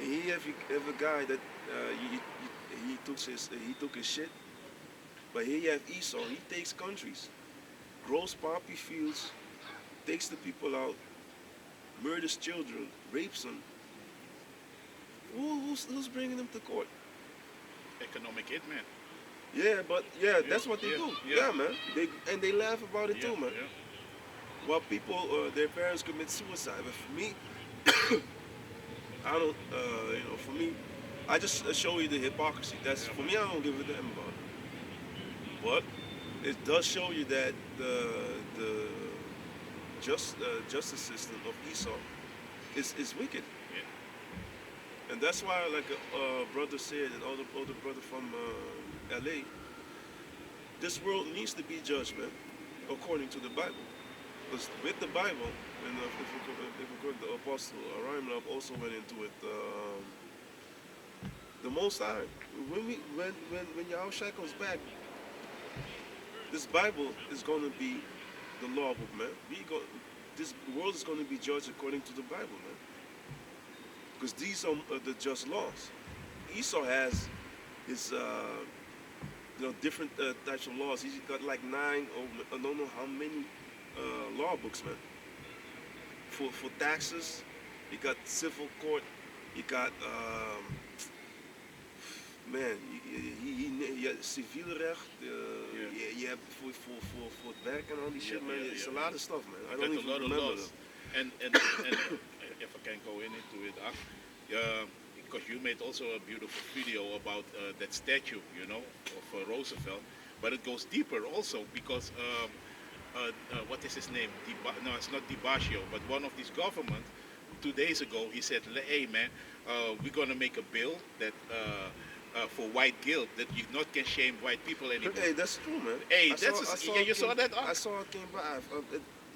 And he have a guy that he took his shit, but here you have Esau. He takes countries, grows poppy fields, takes the people out, murders children, rapes them. Who's bringing them to court? Economic hitman. Yeah, but yeah, Yeah, that's what they yeah, do. yeah, Yeah, man. They laugh about it yeah, too, man. yeah. While people, their parents commit suicide. But for me, I don't. For me, I just show you the hypocrisy. That's Yeah, for man. me. I don't give a damn about it. But it does show you that the justice system of Esau is wicked, Yeah, and that's why, like a brother said, and other brother from L.A., this world needs to be judged, man, according to the Bible. Because with the Bible, and if we could, the Apostle Aramlab also went into it. The Most High, when Yahushua comes back, this Bible is going to be the law book, man. This world is going to be judged according to the Bible, man. Because these are the just laws. Esau has his, different types of laws. He's got like nine, or I don't know how many law books, man. For taxes, he got civil court. He got man, je hebt civiel recht, yeah, je hebt voor het werk en al die yeah, shit, man. yeah, It's yeah, a man. lot of stuff, man. I You don't got a even lot of remember laws, them. and if I can go into it, because you made also a beautiful video about that statue, of Roosevelt, but it goes deeper also because what is his name? No, it's not Dibashio, but one of these government 2 days ago he said, "Hey man, we're gonna make a bill that." For white guilt that you not can shame white people anymore. Hey, that's true, man. Hey, Yeah, you saw that? I saw it came by.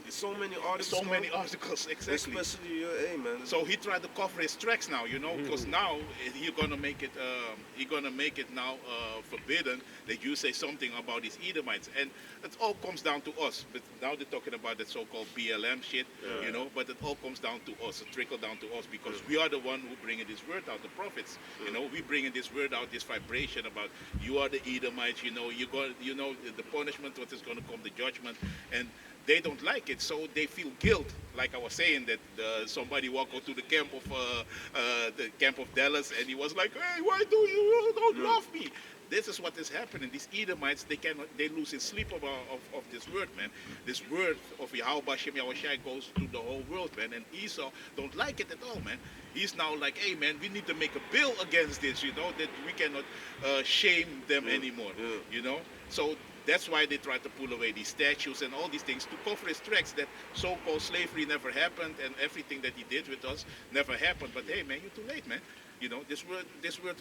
So many articles. So many articles, exactly. Especially, hey, man. So he tried to cover his tracks now, because now you're gonna make it, now forbidden that you say something about these Edomites, and it all comes down to us. But now they're talking about that so-called BLM shit, Yeah. But it all comes down to us, it trickle down to us because we are the one who bringing this word out, the prophets. We bringing this word out, this vibration about you are the Edomites. You got, the punishment, what is gonna come, the judgment, and they don't like it, so they feel guilt. Like I was saying, that somebody walked out to the camp of Dallas, and he was like, "Hey, why do you don't love me?" This is what is happening. These Edomites, they lose his sleep of this word, man. This word of Yahweh Shem Yahushai goes to the whole world, man. And Esau don't like it at all, man. He's now like, "Hey, man, we need to make a bill against this, that we cannot shame them anymore, So that's why they try to pull away these statues and all these things to cover his tracks that so-called slavery never happened and everything that he did with us never happened. But hey, man, you're too late, man. This word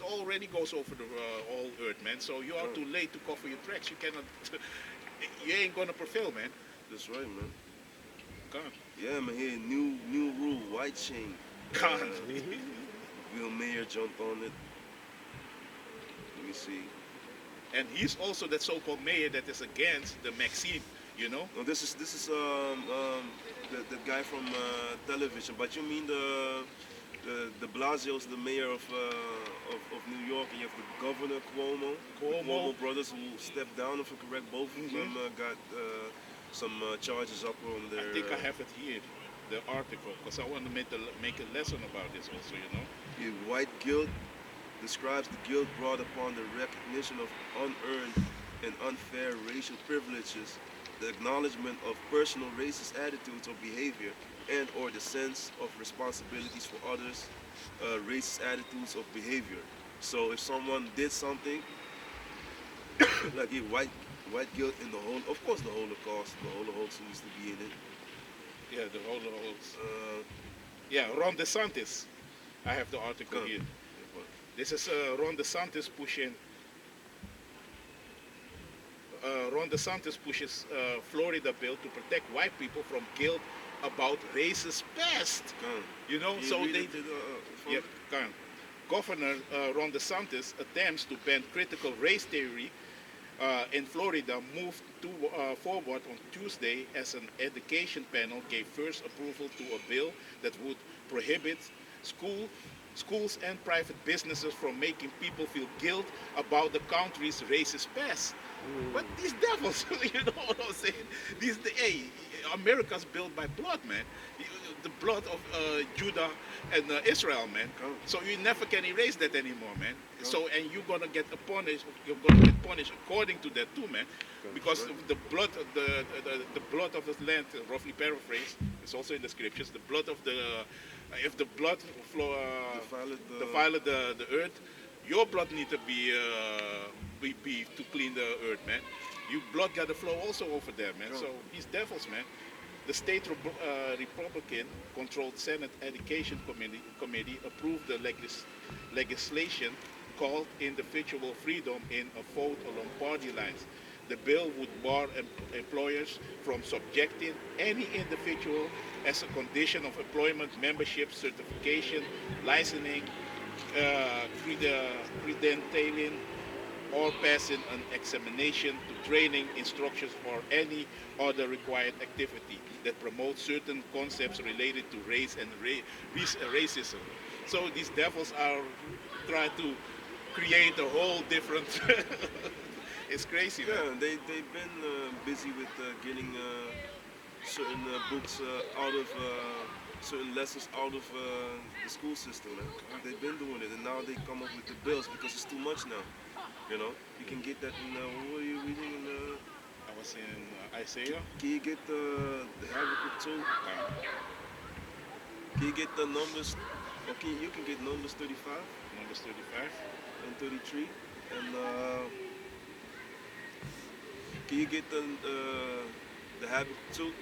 already goes over the whole earth, man. So you are too late to cover your tracks. You cannot, you ain't gonna prevail, man. That's right, man. Gone. Yeah, man. Here, new rule, white chain. Gone. Bill Mayer jumped on it. Let me see. And he's also that so-called mayor that is against the Maxine, No, this is the guy from television. But you mean the Blasio's the mayor of New York, and you have the governor Cuomo. The Cuomo brothers who stepped down. If I correct, both of them got some charges up on their. I think I have it here, the article, because I want to make a lesson about this also, Yeah, white guilt describes the guilt brought upon the recognition of unearned and unfair racial privileges, the acknowledgement of personal racist attitudes or behavior, and or the sense of responsibilities for others' racist attitudes of behavior. So if someone did something, like white guilt in the whole, of course the Holocaust, the Holocaust needs to be in it. Yeah, the whole. Uh, Yeah, Ron DeSantis. I have the article here. This is Ron DeSantis pushing. Ron DeSantis pushes Florida bill to protect white people from guilt about racist past. So they. Yeah, can. Governor Ron DeSantis attempts to ban critical race theory in Florida moved forward on Tuesday as an education panel gave first approval to a bill that would prohibit school schools and private businesses from making people feel guilt about the country's racist past. But these devils, you know what I'm saying? Hey, America's built by blood, man. The blood of Judah and Israel, man. So you never can erase that anymore, man. So and you're gonna get punished. You're gonna get punished according to that too, man. Because the blood, the blood of the land, roughly paraphrased, it's also in the scriptures. The blood of the, if the blood flow, defiled the earth, your blood need to be to clean the earth, man. Your blood got to flow also over there, man. So these devils, man. The state Republican-controlled Senate Education Committee approved the legislation called individual freedom in a vote along party lines. The bill would bar employers from subjecting any individual as a condition of employment, membership, certification, licensing, credentialing, or passing an examination to training, instructions, or any other required activity that promotes certain concepts related to race and racism. So these devils are trying to create a whole different. It's crazy, man. Yeah, they've been busy with getting certain books out of certain lessons out of the school system, man. They've been doing it, and now they come up with the bills because it's too much now. You know, you can get that in. What are you reading in? I was in Isaiah. Can you get the Habakkuk too? Can you get the numbers? Okay, you can get numbers 35. Numbers 35 and 33, and can you get the Habakkuk 2,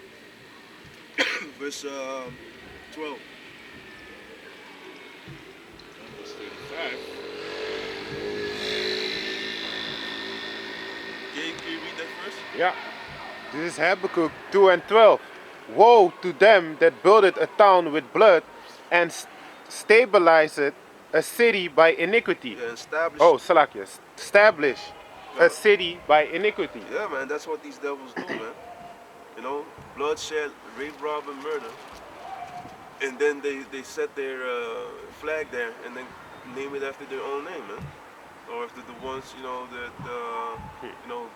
verse 12? Numbers 35. Can you read that first? Yeah. This is Habakkuk 2 and 12. Woe to them that builded a town with blood and stabilized a city by iniquity. Yeah, establish. Oh, Salakia. Establish a city by iniquity. Yeah, man, that's what these devils do, man. You know, bloodshed, rape, rob, and murder. And then they set their flag there and then name it after their own name, man. Or after the ones, you know, that, you know,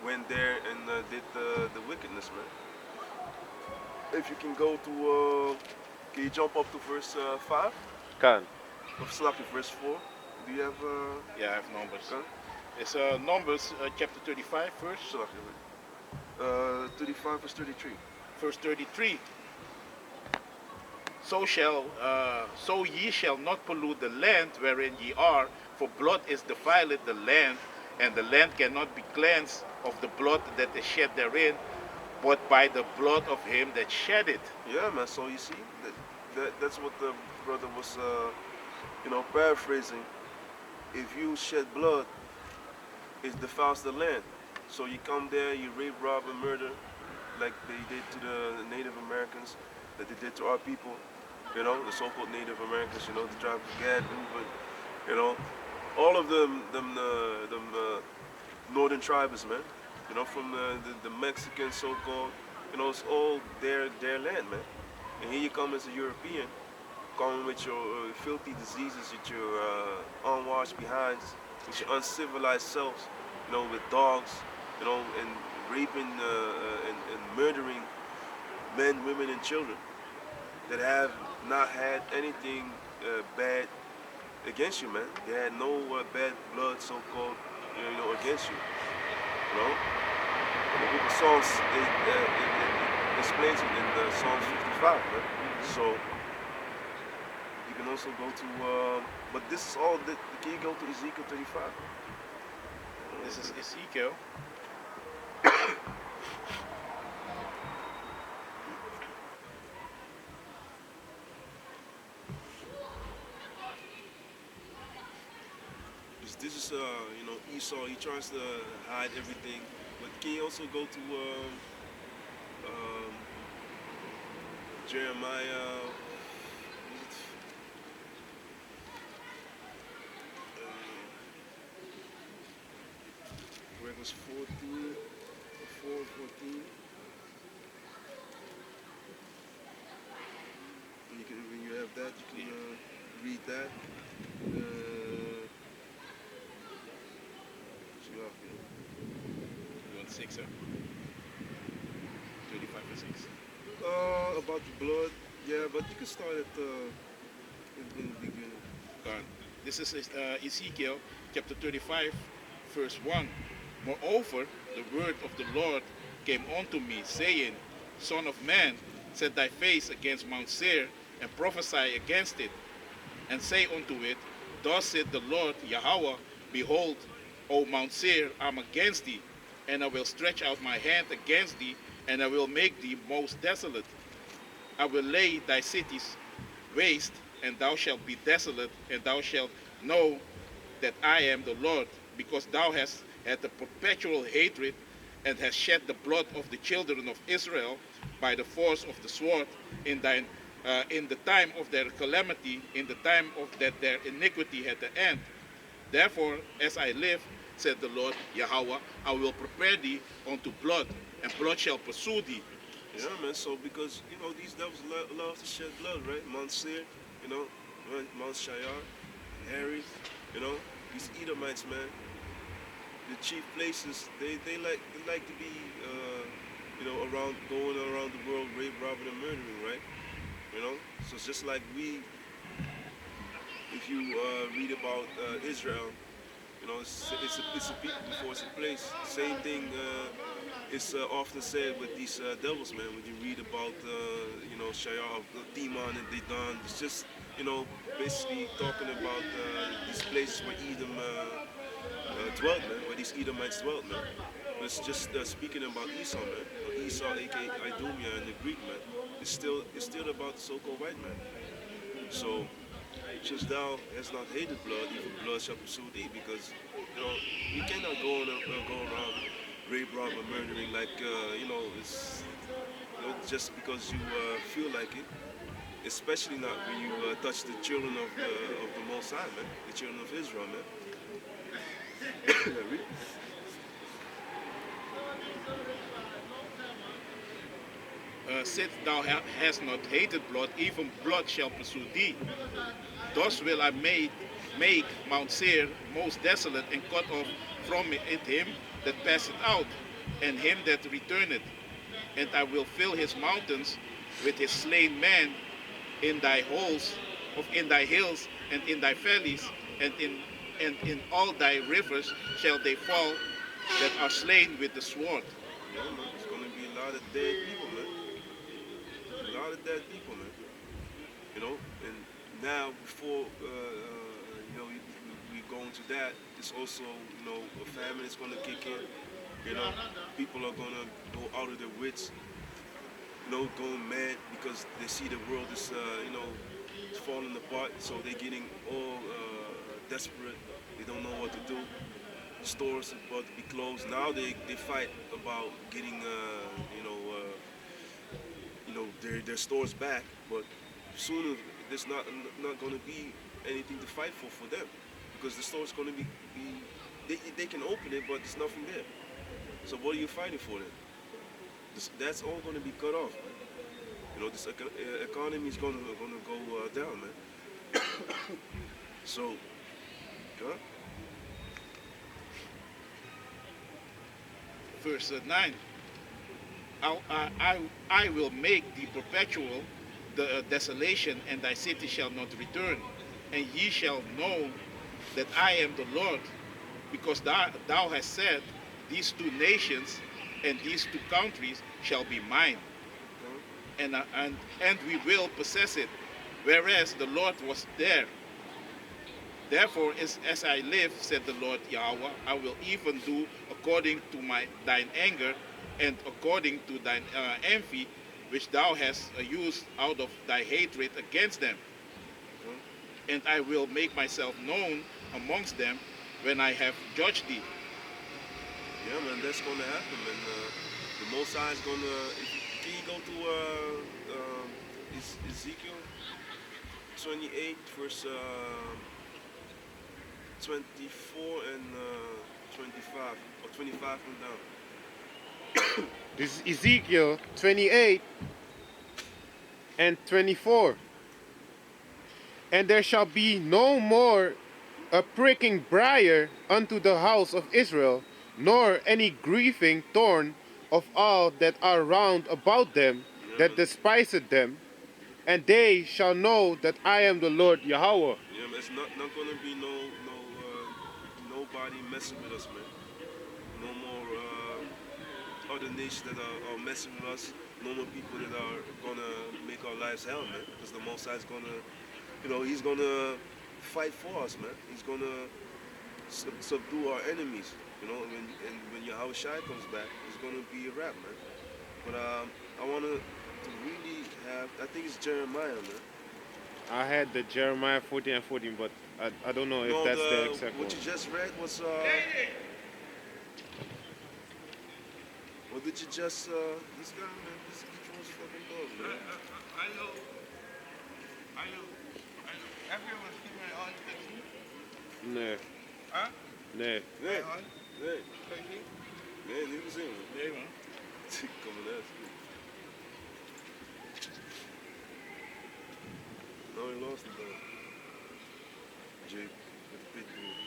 went there and did the wickedness, man. If you can go to, can you jump up to verse 5? Kan. Of Slacky, verse 4. Do you have? Yeah, I have numbers. Kan? It's Numbers chapter 35, verse. Slacky, 35 verse 33. Verse 33. So ye shall not pollute the land wherein ye are, for blood is defiled the land, and the land cannot be cleansed of the blood that is shed therein, but by the blood of him that shed it. Yeah, man. So you see, that's what the brother was, you know, paraphrasing. If you shed blood, it defiles the land. So you come there, you rape, rob, and murder, like they did to the Native Americans, that they did to our people. You know, the so-called Native Americans. You know, the tribe of Gad, Reuben. You know, all of them northern tribes, man. You know, from the Mexican so-called. You know, it's all their land, man. And here you come as a European, coming with your filthy diseases, with your unwashed behinds, with your uncivilized selves, you know, with dogs, you know, and raping and murdering men, women, and children that have not had anything bad against you, man. They had no bad blood, so-called, you know, against you. You know, the book of Psalms it explains it in Psalms 55, man. So you can also go to, but this is all. Can you go to Ezekiel 35? This is Ezekiel. This is, you know, Esau. He tries to hide everything, but can you also go to Jeremiah? Where it was 14, 4:14. When you have that, you can read read that. What you have here? You want 6, huh? 35 and 6. About the blood. Yeah, but you can start at in the beginning. God. This is Ezekiel chapter 35, verse 1. Moreover, the word of the Lord came unto me, saying, Son of man, set thy face against Mount Seir, and prophesy against it, and say unto it, Thus saith the Lord Yahweh, Behold, O Mount Seir, I am against thee, and I will stretch out my hand against thee, and I will make thee most desolate. I will lay thy cities waste, and thou shalt be desolate, and thou shalt know that I am the Lord, because thou hast had a perpetual hatred, and hast shed the blood of the children of Israel by the force of the sword in the time of their calamity, in the time of that their iniquity had the end. Therefore, as I live, said the Lord Yahweh, I will prepare thee unto blood, and blood shall pursue thee. Yeah, man. So because these devils love to shed blood, right? Mount Seir, you know, Mount Shayar, Harry, these Edomites, man. The chief places, they like to be, going around the world, rape, robbing, and murdering, right? So it's just like if you read about Israel, it's a people before it's a place. Same thing is often said with these devils, man. When you read about, Shayar, Deman, and Dedan, it's just, basically talking about these places where Edom dwelt, man, where these Edomites dwelt, man. But it's just speaking about Esau, man. Esau, aka Idumea in the Greek, man. It's still about the so-called white man. So, since thou hast not hated blood, even blood shall pursue thee, because you cannot go around rape, rob, and murdering like it's just because you feel like it. Especially not when you touch the children of the Most High, man, the children of Israel, man. Read. Since thou hast not hated blood, even blood shall pursue thee. Thus will I make Mount Seir most desolate, and cut off from it him that passeth out, and him that returneth. And I will fill his mountains with his slain men in thy in thy hills, and in thy valleys, and in all thy rivers shall they fall that are slain with the sword. Yeah, man, it's gonna be a lot of dead people, man. A lot of dead people, man. And now before we go into that, it's also a famine is gonna kick in. People are gonna go out of their wits, going mad because they see the world is it's falling apart. So they're getting all desperate. They don't know what to do. Stores are about to be closed. Now they fight about getting their stores back, but soon there's not going to be anything to fight for them, because the store's going to be they can open it, but there's nothing there. So what are you fighting for then? That's all going to be cut off, man. This economy is going to go down, man. So, huh? Verse 9. I will make thee perpetual the desolation, and thy city shall not return. And ye shall know that I am the Lord, because thou hast said, these two nations and these two countries shall be mine, and we will possess it, whereas the Lord was there. Therefore, as I live, said the Lord Yahweh, I will even do according to thine anger, and according to thine envy, which thou hast used out of thy hatred against them. And I will make myself known amongst them when I have judged thee. Yeah, man, that's going to happen, man. The Most High is going to... Can you go to Ezekiel 28, verse 24 and 25, or 25 and down? This is Ezekiel 28 and 24. And there shall be no more a pricking briar unto the house of Israel, nor any grieving thorn of all that are round about them, Yeah, that man. despised them. And they shall know that I am the Lord Yahweh. Yeah, man. It's not gonna be nobody messing with us, man. No more other nations that are messing with us. No more people that are gonna make our lives hell, man. Because the Most High is gonna, he's gonna fight for us, man. He's gonna subdue our enemies. When Yahweh Shai comes back, it's gonna be a wrap, man. But I wanna to really have. I think it's Jeremiah, man. I had the Jeremiah 14 and 14, but I don't know if No, that's the exact one. what you just read was what did you just this guy, man, this controls fucking dog, man. I know. Everyone see my own thing. Nee, Huh? nee. Nee, My own? nee, Kan je zien? nee, niet gezien, man. Nee, man. Kom maar net. No, he lost the dog. Jake, with the big dude.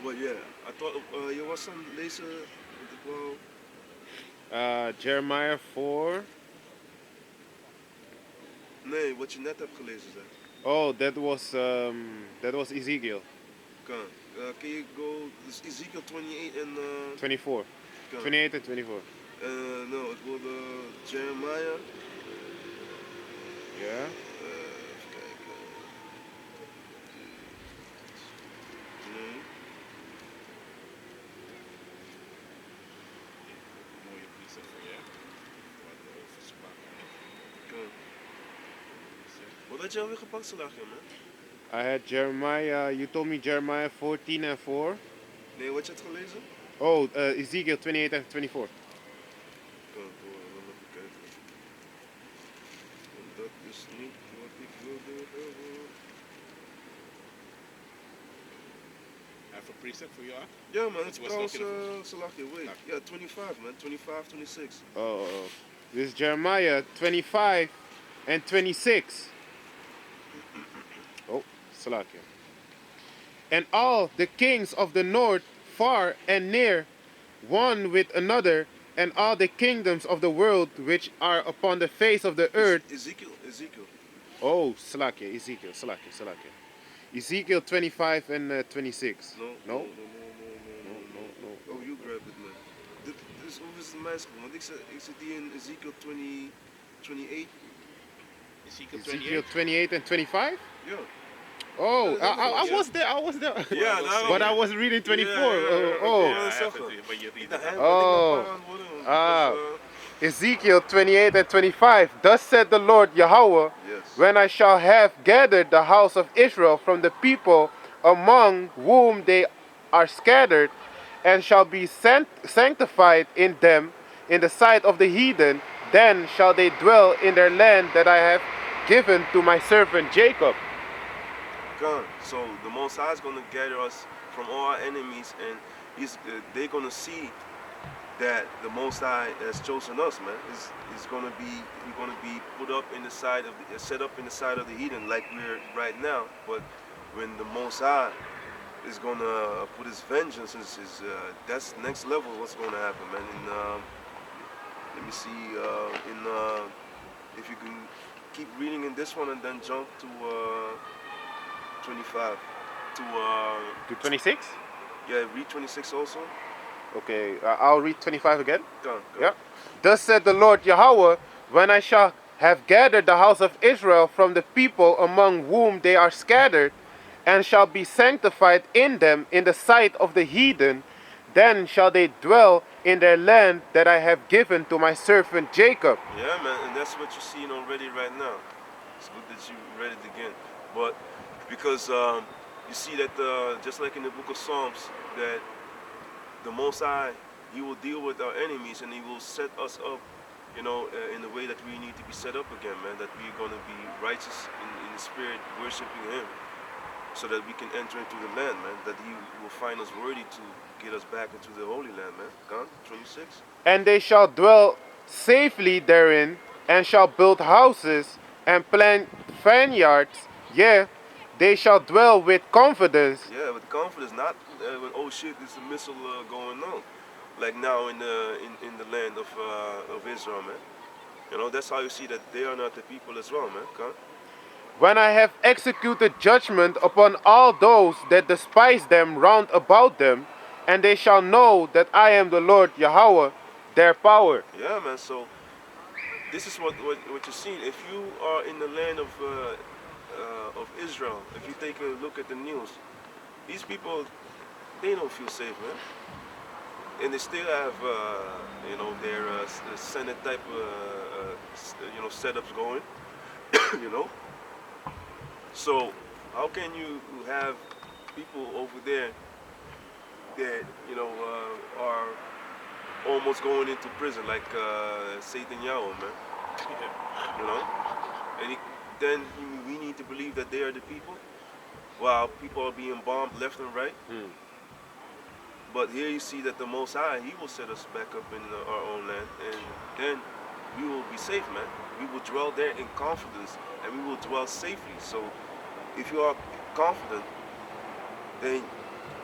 But yeah, I thought je was aan het lezen met de blauw. Jeremiah 4. Nee, wat je net hebt gelezen, zeg. Oh, that was Ezekiel Kan. Can you go, dus Ezekiel 28 en 24. kan. 28 and 24. No, ik wilde Jeremiah. Yeah. Even kijken. Nee. Mooie pizza voor je. Wat de overspraak. Kan. Wat had je alweer gepakt, Salachje, man? I had Jeremiah, you told me Jeremiah 14 and 4. Nee, wat je had gelezen? Oh, Ezekiel 28 and 24. Kan, door, dan even kijken. En dat is niet wat ik wilde hebben. Even precept voor jou. Ja, man, het is Was trouwens, looking Salachje, wait. Ja, 25, man. 25, 26. Oh. This is Jeremiah 25 and 26. Oh, Salakia. And all the kings of the north, far and near, one with another, and all the kingdoms of the world which are upon the face of the earth. Ezekiel. Oh, Salakia, Ezekiel, Salakia. Ezekiel 25 and 26. No. No? Oh, you grab it, man. Dit is overigens mijn school, want ik zit die in Ezekiel 20, 28. Ezekiel Ezekiel 28. 28 and 25? Ja. Oh, I Yeah. was there. Ja, daarom. But I was reading 24. Ja, Oh. ja, Ja, zeggen. even, maar je read De het. hand- Oh. wat ik een paar aan het worden, Ah. dus, Ezekiel 28 and 25. Thus said the Lord Yahweh, yes. when I shall have gathered the house of Israel from the people among whom they are scattered, and shall be sanctified in them in the sight of the heathen, then shall they dwell in their land that I have given to my servant Jacob. Gone. So the Most High is going to gather us from all our enemies, and they're going to see that the Most High has chosen us, man. We're going to be put up in the side of set up in the side of the heathen like we're right now. But when the Most High is going to put his vengeance, that's next level. What's going to happen, man? Let me see. If you can keep reading in this one and then jump to 25 To 26? yeah, read 26 also. Okay, I'll read 25 again. Go. Yeah. Thus said the Lord Yahweh, when I shall have gathered the house of Israel from the people among whom they are scattered, and shall be sanctified in them in the sight of the heathen, then shall they dwell in their land that I have given to my servant Jacob. Yeah, man, and that's what you're seeing already right now. It's good that you read it again, but because you see that just like in the book of Psalms, that the Most High, He will deal with our enemies and He will set us up, in the way that we need to be set up again, man. That we're gonna be righteous in the spirit, worshiping Him, so that we can enter into the land, man. That He will find us worthy to get us back into the Holy Land, man. Gone, 26. And they shall dwell safely therein, and shall build houses and plant vineyards, yea, they shall dwell with confidence. Yeah, with confidence, not with oh shit, there's a missile going on, like now in the land of Israel, man. You know, that's how you see that they are not the people as well, man. Come. When I have executed judgment upon all those that despise them round about them, and they shall know that I am the Lord Yahweh, their power. Yeah, man. So this is what you're seeing. If you are in the land of Israel, if you take a look at the news, these people, they don't feel safe, man. And they still have, their Senate type, setups going, you know. So how can you have people over there that are almost going into prison like Satan Yahweh, man? You know, and then we need to believe that they are the people, while people are being bombed left and right. But here you see that the Most High, He will set us back up in our own land, and then we will be safe, man. We will dwell there in confidence, and we will dwell safely. So if you are confident, then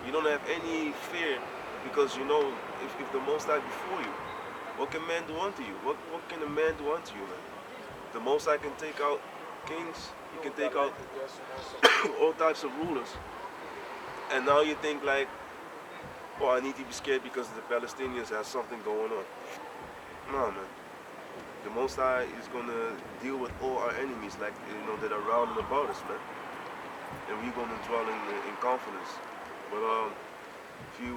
you don't have any fear, because you know if the Most High before you, what can man do unto you? What can a man do unto you, man? The Most High can take out kings, He can take out all types of rulers. And now you think like, oh, I need to be scared because the Palestinians have something going on. No, man. The Most High is gonna deal with all our enemies, like that are round and about us, man. And we're gonna dwell in confidence. But if you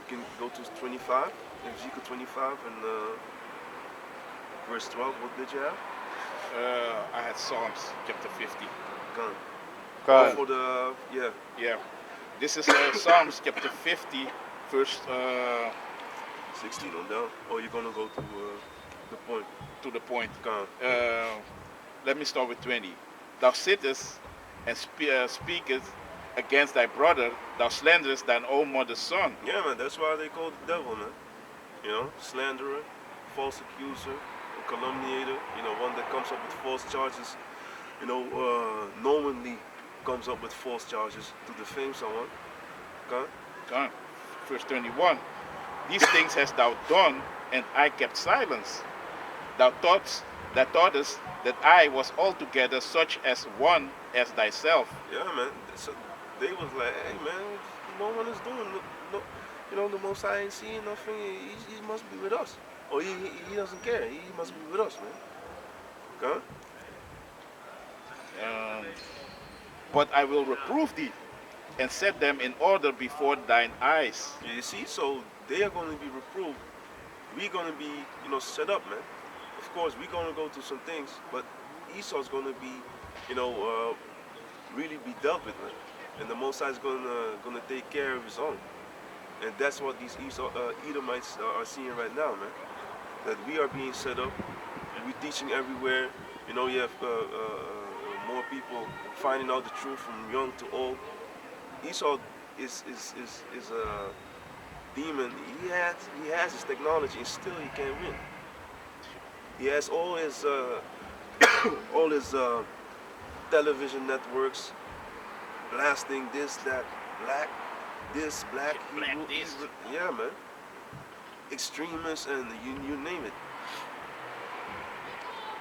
can go to 25, Ezekiel 25 and verse 12. What did you have? I had Psalms chapter 50. Gone. God. For the Yeah. This is Psalms chapter 50, verse 16 on down. Or you're gonna go to the point. to the point. Gone. Let me start with 20. Thou sittest and speakest against thy brother, thou slanderest thine own mother's son. Yeah, man. That's why they call the devil, man. You know, slanderer, false accuser, a calumniator. You know, one that comes up with false charges. Knowingly comes up with false charges to defame someone. Okay? Come. Verse 21. These things hast thou done, and I kept silence. Thou thoughtest that I was altogether such as one as thyself. Yeah, man. So they was like, hey, man, no one is doing no, the Most High ain't seeing nothing. He must be with us. Or he doesn't care. He must be with us, man. Okay? But I will reprove thee, and set them in order before thine eyes. Yeah, you see, so they are going to be reproved. We're going to be, set up, man. Of course, we're going to go through some things, but Esau's going to be, really be dealt with, man. And the Most High is going to take care of His own. And that's what these Edomites are seeing right now, man. That we are being set up. We're teaching everywhere. You have more people finding out the truth from young to old. Esau is a demon. He has his technology, and still he can't win. He has all his television networks blasting this, that, black, this, black, Hebrew, this. yeah, man. Extremists and you name it.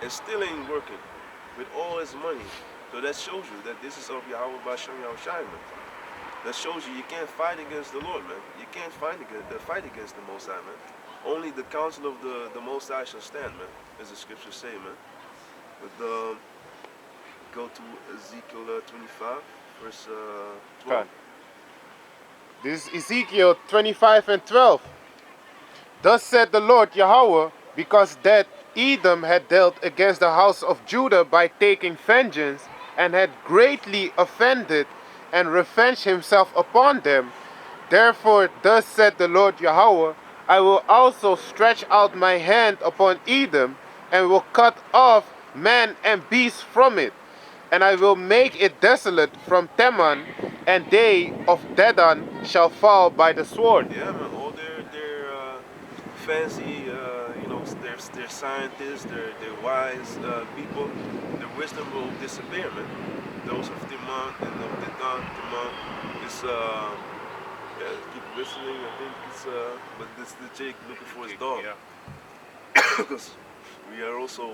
And still ain't working with all his money. So that shows you that this is of Yahweh Bashem Yahushai, man. That shows you can't fight against the Lord, man. You can't fight against the Most High, man. Only the counsel of the Most High shall stand, man, as the scriptures say, man. But go to Ezekiel 25, verse 12. God. This is Ezekiel 25 and 12. Thus said the Lord Yahweh, because that Edom had dealt against the house of Judah by taking vengeance, and had greatly offended, and revenged himself upon them. Therefore thus said the Lord Yahweh, I will also stretch out my hand upon Edom, and will cut off man and beast from it. And I will make it desolate from Teman, and they of Dedan shall fall by the sword. Yeah, man. All their fancy, their they're scientists, they're wise people, their wisdom will disappear, man. Those of Timon and of Timon is yeah, keep listening. I think it's but this the Jake looking for his dog Yeah. because we are also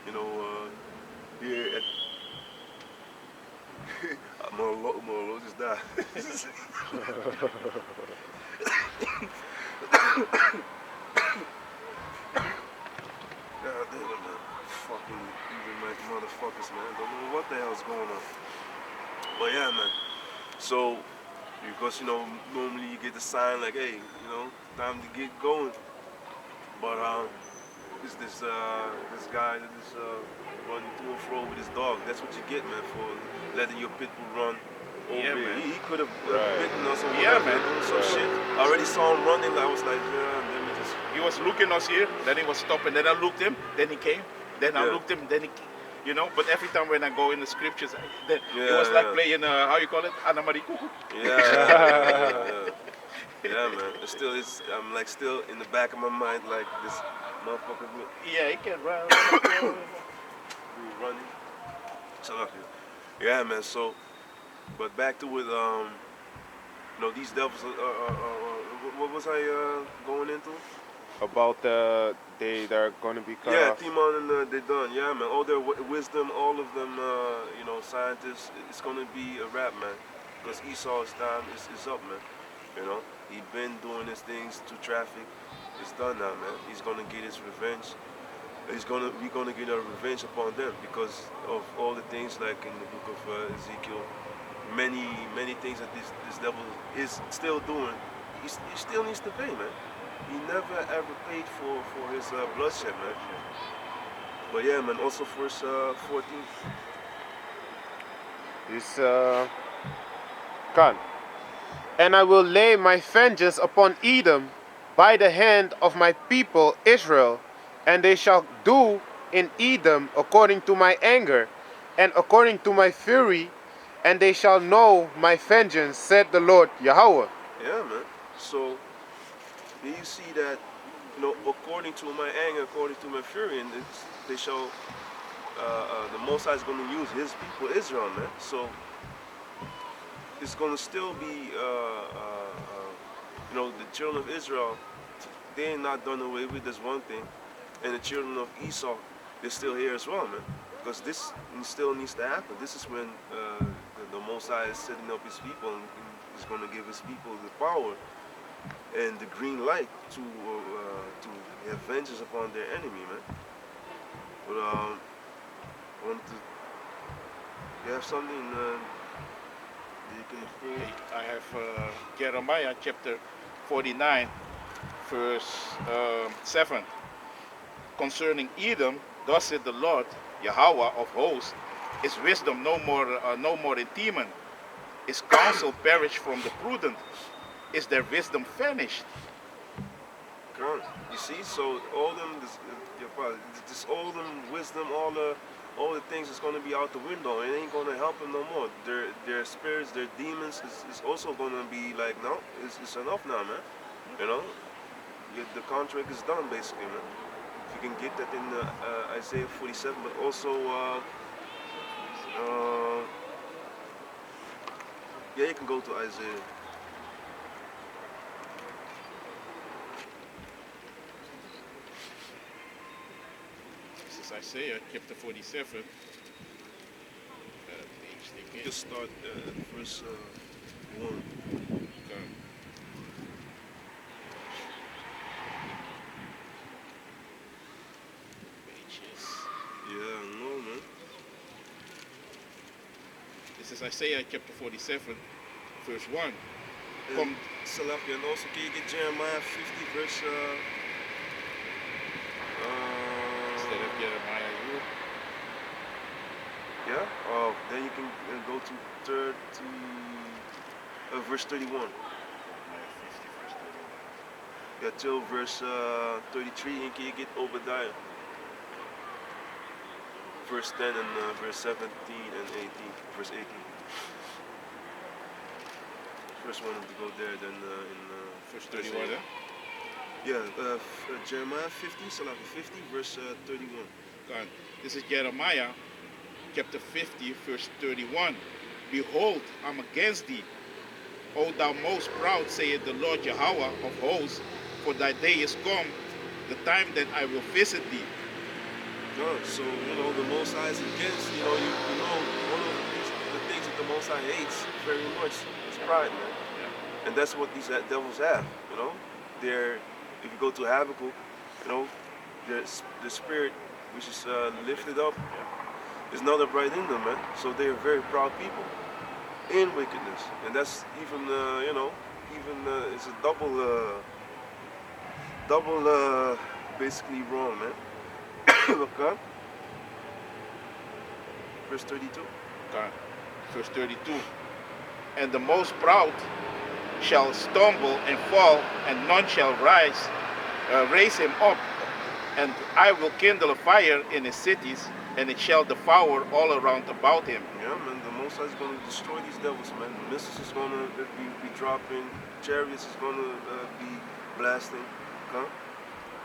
you know here at Molo just died. God damn it, man. Fucking even my motherfuckers, man. Don't know what the hell's going on. But yeah, man. So, because normally you get the sign like, hey, time to get going. But this guy that is running to and fro with his dog. That's what you get, man, for letting your pit bull run over Yeah, here. man. He could have Right. bitten us or Yeah, whatever, man. doing some shit. I already saw him running. I was like, yeah, let me just. He was looking us here, then he was stopping, then I looked him, then he came, then I Yeah. looked him, then he, but every time when I go in the scriptures, it Yeah, was like yeah. playing, how you call it, Anna Marie Cuckoo. Yeah. Yeah, man. It's I'm like still in the back of my mind, like this motherfucker will Yeah, he can run. be running. So yeah, man. So, but back to with these devils. What was I going into? About they're going to be cut Yeah, off. Timon and they done. Yeah, man. All their wisdom, all of them, scientists. It's gonna be a wrap, man. Because Esau's time is up, man. He been doing his things to traffic. It's done now, man. He's gonna get his revenge. We're gonna get our revenge upon them because of all the things like in the book of Ezekiel. Many things that this devil is still doing. He still needs to pay, man. He never ever paid for his bloodshed, man. But yeah, man. Also, verse 14. It's gone. And I will lay my vengeance upon Edom by the hand of my people Israel, and they shall do in Edom according to my anger, and according to my fury, and they shall know my vengeance, said the Lord Yahweh. Yeah, man. So here you see that, according to my anger, according to my fury, and they shall. The Most High is going to use His people, Israel, man. So it's going to still be, the children of Israel. They ain't not done away with. This one thing, and the children of Esau, they're still here as well, man. Because this still needs to happen. This is when the Most High is setting up His people, and He's going to give His people the power and the green light to have vengeance upon their enemy, man. But want to you have something you can pull? I have Jeremiah chapter 49, verse 7. Concerning Edom, thus said the Lord, Yahweh of hosts, is wisdom no more in Teman, is counsel perished from the prudent, is their wisdom vanished. Come on. You see, so all them, this all them wisdom, all the things is going to be out the window. It ain't going to help them no more. Their spirits, their demons is also going to be like, no, it's enough now, man. The contract is done, basically, man. If you can get that in Isaiah 47, but also, yeah, you can go to Isaiah. This is Isaiah chapter 47. You can start at verse 1. Yeah, no, man. This is Isaiah chapter 47, verse 1. And Salafi, and also can you get Jeremiah 50 verse Instead of Jeremiah, yeah? Oh, then you can go to verse 31. Yeah, till verse 33, and can you get Obadiah? Verse 10 and verse 17 and 18. Verse 18. First one to go there, then in verse 31. Isaiah. Yeah, Jeremiah 50, Salah 50, verse 31. God. This is Jeremiah chapter 50, verse 31. Behold, I'm against thee, O thou most proud, saith the Lord Jehovah of hosts, for thy day is come, the time that I will visit thee. So, the Most High is against, one of the things that the Most High hates very much is pride, man. Yeah. And that's what these devils have. They're, if you go to Habakkuk, you know, the spirit which is lifted up is not upright in them, man. So they're very proud people in wickedness. And that's even, it's a double, basically wrong, man. Look up. Verse 32. God. Verse 32. And the most proud shall stumble and fall, and none shall raise him up. And I will kindle a fire in his cities, and it shall devour all around about him. Yeah, man, the Most High is going to destroy these devils, man. Missiles is going to be dropping, chariots is going to be blasting.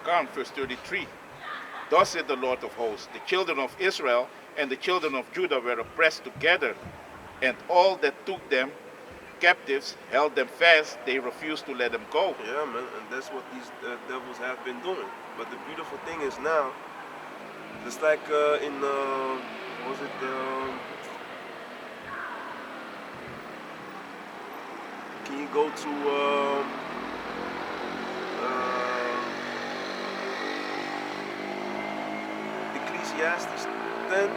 Come, verse 33. Thus said the Lord of hosts, the children of Israel and the children of Judah were oppressed together, and all that took them captives held them fast, they refused to let them go. Yeah, man, and that's what these devils have been doing. But the beautiful thing is now, just like in, what was it, can you go to, Ecclesiastes 10?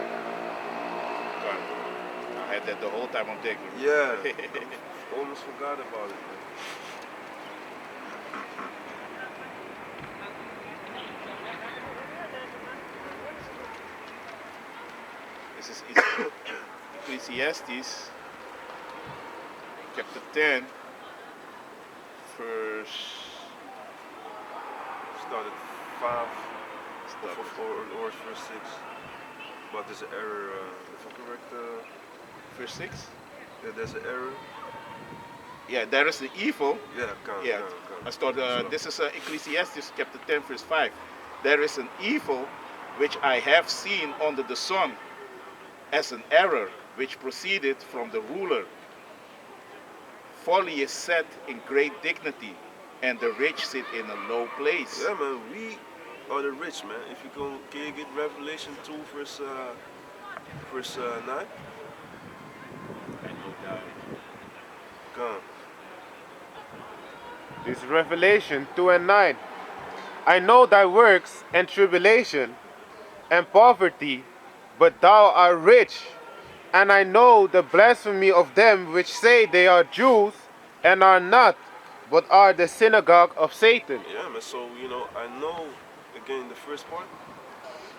God, I had that the whole time I'm taking. Yeah, almost forgot about it, man. This is Ecclesiastes chapter 10, verse. Started 5, or verse 6. But there's an error, if I'm correct. Verse 6? Yeah, there's an error. Yeah, there is the evil. Yeah, Yeah, I start, this is Ecclesiastes chapter 10, verse 5. There is an evil which I have seen under the sun, as an error which proceeded from the ruler. Folly is set in great dignity, and the rich sit in a low place. Yeah, man, we are the rich, man. If you go, can you get Revelation 2, verse 9? I know that. Come. This is Revelation 2 and 9. I know thy works and tribulation and poverty, but thou art rich. And I know the blasphemy of them which say they are Jews and are not, but are the synagogue of Satan. Yeah, man, so, I know, again, the first part.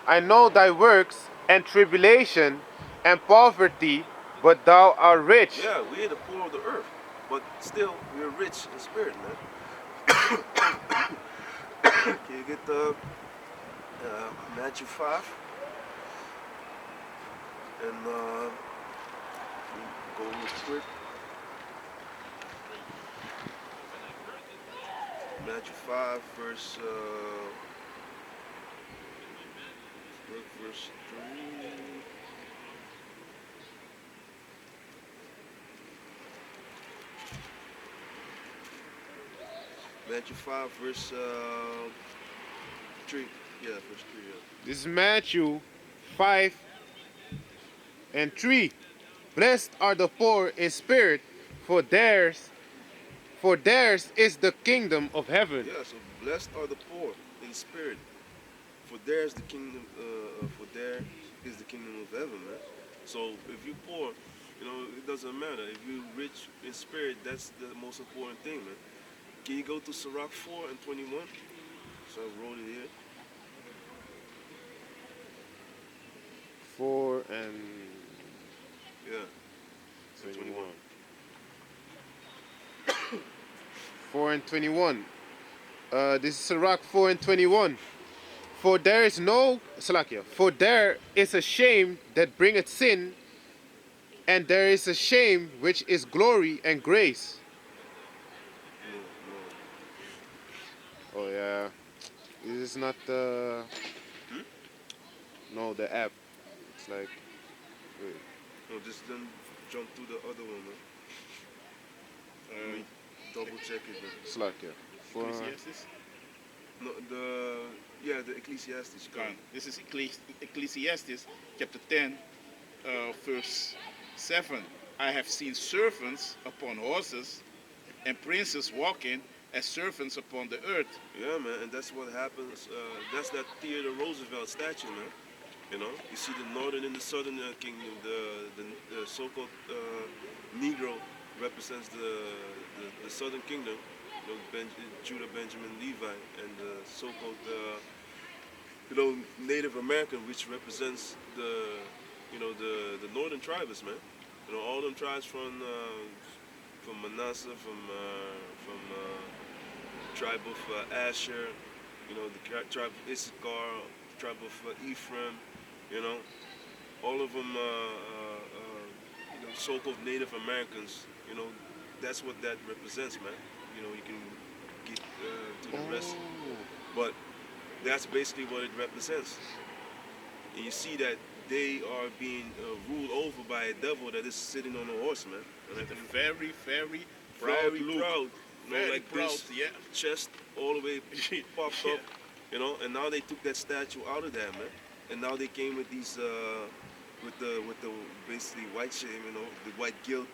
I know thy works and tribulation and poverty, but thou art rich. Yeah, we are the poor of the earth, but still, we are rich in spirit, man. Can you get the Matthew 5? And go real quick. Matthew 5, verse 3. Matthew 5, verse 3. Yeah, verse 3. Yeah. This is Matthew 5 and 3. Blessed are the poor in spirit, for theirs is the kingdom of heaven. Yeah, so blessed are the poor in spirit, for theirs the kingdom. For there is the kingdom of heaven, man. So if you're poor, it doesn't matter. If you're rich in spirit, that's the most important thing, man. Can you go to Sirach 4 and 21? So I wrote it here. 4 and Yeah. 21. 4 and 21. This is Sirach 4 and 21. For there is a shame that bringeth sin, and there is a shame which is glory and grace. Oh yeah. This is not the Hmm? no the app. It's like wait, No, just then jump to the other one, man. Let Uh, me double check it, man. it's like yeah. For Ecclesiastes. No, the Ecclesiastes. Go. Gone. This is Ecclesiastes chapter 10, verse 7. I have seen servants upon horses and princes walking as servants upon the earth. Yeah, man, and that's what happens. That's that Theodore Roosevelt statue, man. You know, you see the northern and the southern kingdom. The so-called Negro represents the southern kingdom. You know, Judah, Benjamin, Levi, and the so-called Native American, which represents the northern tribes, man. You know, all them tribes from Manasseh, from tribe of Asher, you know, the tribe of Issachar, tribe of Ephraim, you know, all of them, so-called Native Americans, you know, that's what that represents, man. You know, you can get to the rest, but that's basically what it represents. And you see that they are being ruled over by a devil that is sitting on a horse, man. And I With a think very, very proud very look. proud, you know, Very like proud, this, yeah. chest all the way popped Yeah. up, you know. And now they took that statue out of there, man. And now they came with these, with the basically white shame, you know, the white guilt,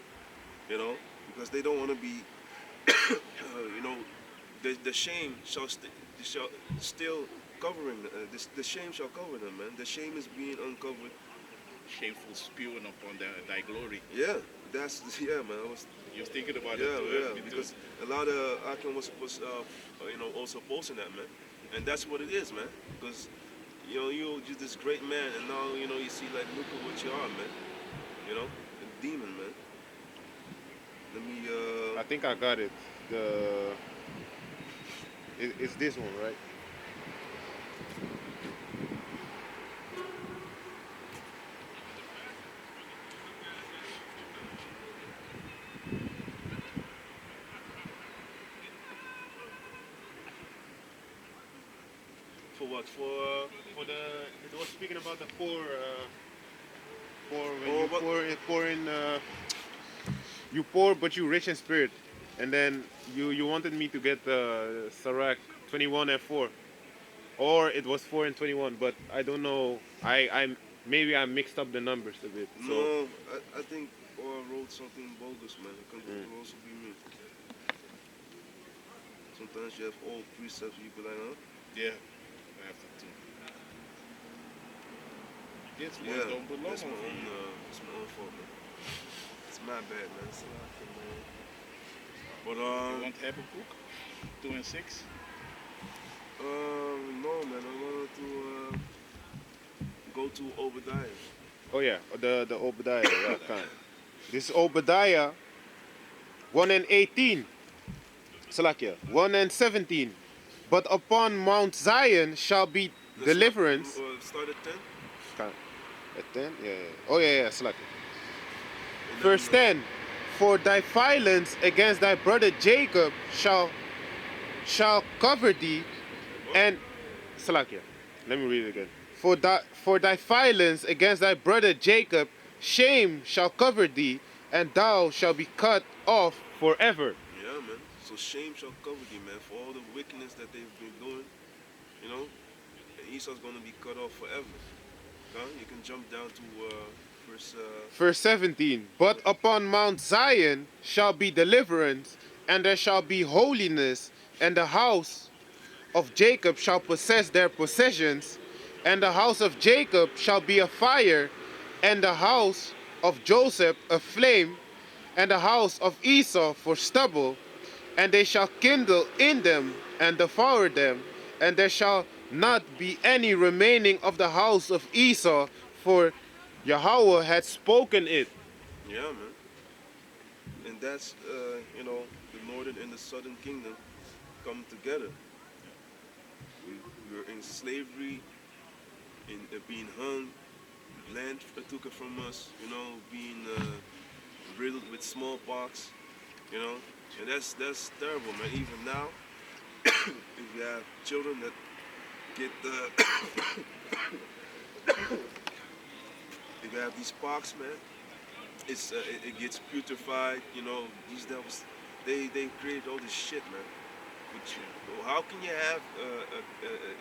you know, because they don't want to be, you know, the shame shall still covering the shame shall cover them, man. The shame is being uncovered. Shameful spewing upon thy glory. Yeah, that's yeah, man. I was You're thinking about yeah, it too, yeah, Me too. because a lot of Akin was also posting that, man, and that's what it is, man. Because you're this great man, and now you see like look at what you are, man. You know, a demon, man. Let me I think I got it. The it's this one, right? for what For the it was speaking about the poor poor when Oh, you but- pour in you poor but you rich in spirit, and then you wanted me to get the Sirach 21 and 4, or it was 4 and 21, but I don't know. I maybe I mixed up the numbers a bit. So No, I think I wrote something bogus, man. It could also be me. Sometimes you have old precepts, you be like, huh? Yeah, I have to too. This one Yeah, don't belong that's my over own. you. It's my own fault, man. It's my bad, man. It's a lot, man. But You want Habakkuk 2 and 6? no, man. I wanted to go to Obadiah. oh yeah, the Obadiah. Yeah, kind. This is Obadiah 1 and 18. Salakia 1 and 17. But upon Mount Zion shall be Let's deliverance. Start at 10. Kind. At 10? Yeah, yeah. Oh yeah, Salakia. And Verse then, 10. For thy violence against thy brother Jacob shall cover thee, and Salakia. Let me read it again. For thy violence against thy brother Jacob, shame shall cover thee, and thou shalt be cut off forever. Yeah, man. So shame shall cover thee, man, for all the wickedness that they've been doing. You know, and Esau's gonna be cut off forever. Huh? You can jump down to verse. Verse 17. But upon Mount Zion shall be deliverance, and there shall be holiness, and the house of Jacob shall possess their possessions, and the house of Jacob shall be a fire, and the house of Joseph a flame, and the house of Esau for stubble, and they shall kindle in them and devour them, and there shall not be any remaining of the house of Esau, for Yahweh had spoken it. Yeah, man. And that's the northern and the southern kingdom come together. We were in slavery, in being hung, land took it from us. Being riddled with smallpox. And that's terrible, man. Even now, if you have children that get if you have these pox, man, it gets putrefied. You know, these devils, they create all this shit, man. Which, how can you have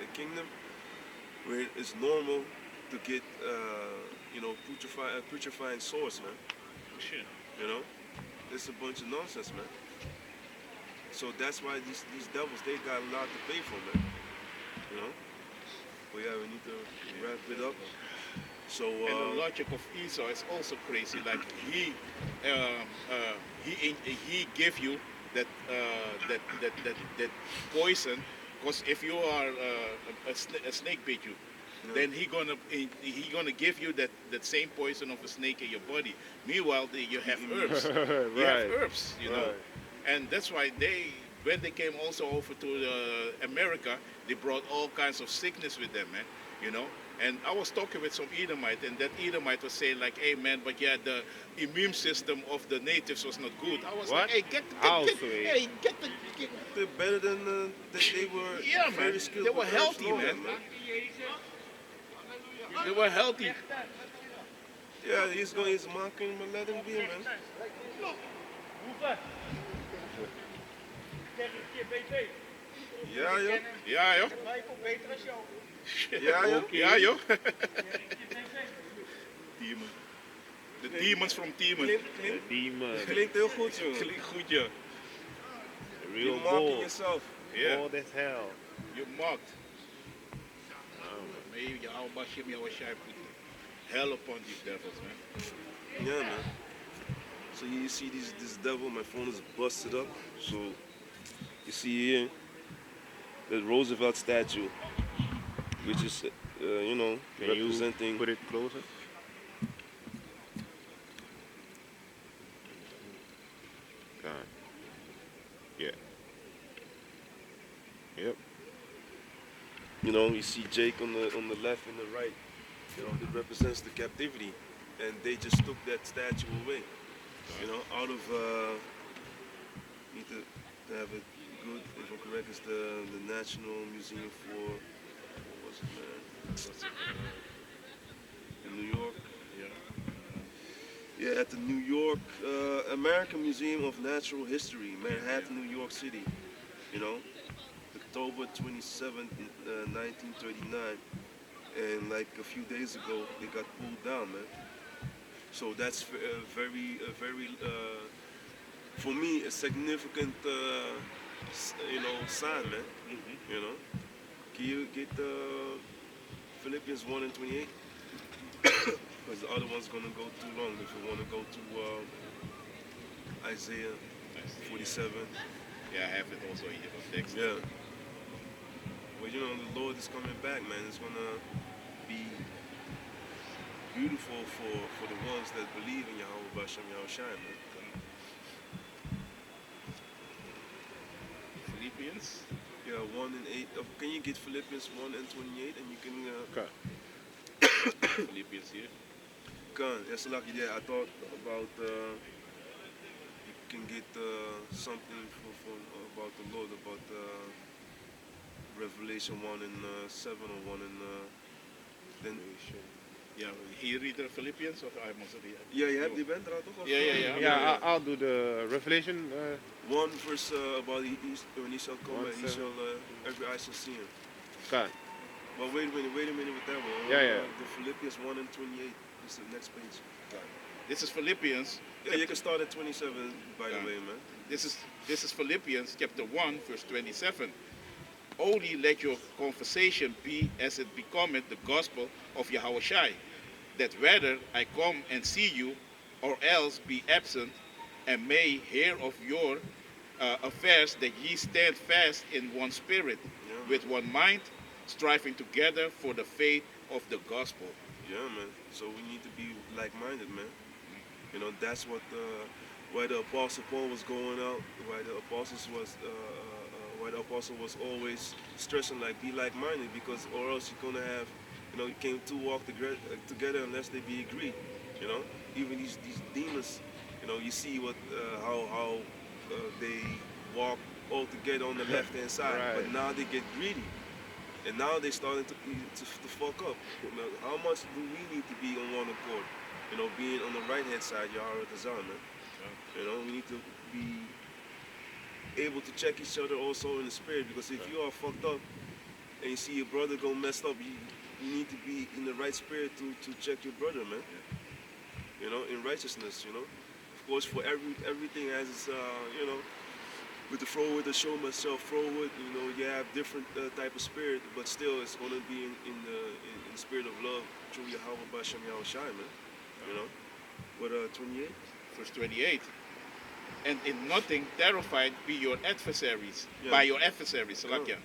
a kingdom where it's normal to get putrefying source, man? Shit. You know, it's a bunch of nonsense, man. So that's why these devils, they got a lot to pay for, man. You know. But yeah, we need to wrap it up. So And the logic of Esau is also crazy. Like he give you that poison, because if you are a snake bit you, then he gonna give you that same poison of a snake in your body. Meanwhile, you have herbs. You have herbs, you know, and that's why when they came also over to America, they brought all kinds of sickness with them, man. You know. And I was talking with some Edomite, and that Edomite was saying like, "Hey man, but yeah, the immune system of the natives was not good." I was like, "Hey, they're better than they were. Yeah, very man. skilled They were with healthy, herbs, man. They were healthy." Yeah, he's mocking him and let him be, man. Ja, joh. Ja, joh. Ja, joh. Ja, joh. Demon. The demons from Demon. Klinkt heel goed, jongen. Klinkt goed, ja. You're mocking yourself. Yeah. Bold as hell. You're mocked. Maybe I'll bash him, I'll put hell upon these devils, man. Yeah, man. So you see this devil, my phone is busted up. So you see here the Roosevelt statue, which is, Can representing. you put it closer? God. Yeah. Yep. You know, you see Jake on the left and the right. You know, that represents the captivity, and they just took that statue away. You know, out of need to have it good. If I'm correct, it's the National Museum for what was it, man? In New York. Yeah, at the New York American Museum of Natural History, Manhattan, New York City. You know, October 27th, 1939. And like a few days ago, it got pulled down, man. So that's very, for me, a significant, sign, man. You know, can you get Philippians 1 and 28? Because the other one's gonna go too long. If you want to go to Isaiah 47. Yeah, I have it also in your text. Yeah. Well, you know, the Lord is coming back, man. It's gonna be beautiful for the ones that believe in Yahweh Bashem Yahushai, man. Philippians. Yeah, 1 and 8. Can you get Philippians 1 and 28, and you can Okay. Philippians here. Yes, lucky. Yeah, I thought about you can get something for about the Lord, about Revelation 1 and 7 or 1 and then. Yeah, he read the Philippians of I must read. Yeah, you have the event toch? Yeah, I'll do the Revelation. 1 verse about when he shall come and he shall every eye shall see him. Okay. But wait a minute with that one. Yeah. The Philippians 1 and 28 is the next page. This is Philippians. Yeah, you can start at 27 by the way, man. This is Philippians chapter 1 verse 27. Only let your conversation be as it becometh the gospel of Yahushai, that whether I come and see you, or else be absent, and may hear of your affairs, that ye stand fast in one spirit, with one mind, striving together for the faith of the gospel. Yeah, man. So we need to be like-minded, man. You know, that's what why the Apostle Paul was going out, why the apostle was always stressing like be like-minded, because or else you're gonna have, you can't two walk together unless they be agreed. You know, even these demons, you see what how they walk all together on the left hand side. Right. But now they get greedy, and now they starting to fuck up. You know, how much do we need to be on one accord? You know, being on the right hand side, Yahweh Tazar, man. You know, we need to be able to check each other also in the spirit, because if you are fucked up and you see your brother go messed up, you need to be in the right spirit to check your brother, man. You know, in righteousness, you know. Of course, for everything has its, you know, with the forward, the show myself forward, you know, you have different type of spirit, but still it's going to be in the spirit of love through Yahweh Bashem Yahushai, man. You know. What, 28? Verse 28. And in nothing terrified be your adversaries, Yeah. by your adversaries, Salakia.